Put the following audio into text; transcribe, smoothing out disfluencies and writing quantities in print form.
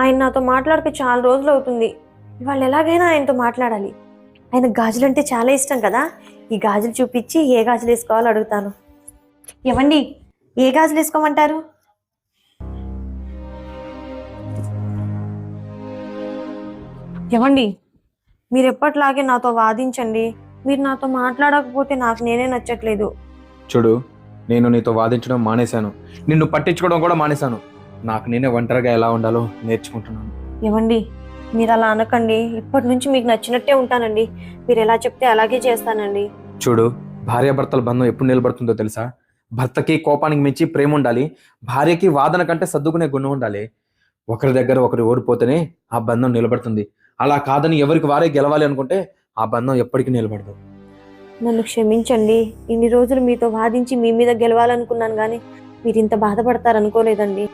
ఆయన నాతో మాట్లాడక చాలా రోజులు అవుతుంది. ఇవాళ ఎలాగైనా ఆయనతో మాట్లాడాలి. ఆయన గాజులు అంటే చాలా ఇష్టం కదా. ఈ గాజులు చూపించి ఏ గాజులు వేసుకోవాలో అడుగుతాను. ఏమండి, ఏ గాజులు వేసుకోమంటారు? ఏమండి, మీరు ఎప్పటిలాగే నాతో వాదించండి. మీరు నాతో మాట్లాడకపోతే నాకు నేనే నచ్చట్లేదు. చూడు, నేను నీతో వాదించడం మానేశాను, నిన్ను పట్టించుకోవడం కూడా మానేశాను. నాకు నేనే ఒంటరిగా ఎలా ఉండాలో నేర్చుకుంటున్నాను. ఏమండి, మీరు అలా అనకండి. ఇప్పటి నుంచి మీకు నచ్చినట్టే ఉంటానండి. మీరు ఎలా చెప్తే అలాగే చేస్తానండి. చూడు, భార్యాభర్తల బంధం ఎప్పుడు నిలబడుతుందో తెలుసా? భర్తకి కోపానికి మించి ప్రేమ ఉండాలి, భార్యకి వాదన కంటే సర్దుకునే గుణం ఉండాలి. ఒకరి దగ్గర ఒకరు ఓడిపోతేనే ఆ బంధం నిలబడుతుంది. అలా కాదని ఎవరికి వారే గెలవాలి అనుకుంటే ఆ బంధం ఎప్పటికీ నిలబడదు. నన్ను క్షమించండి. ఇన్ని రోజులు మీతో వాదించి మీ మీద గెలవాలనుకున్నాను, కానీ మీరు ఇంత బాధపడతారనుకోలేదండి.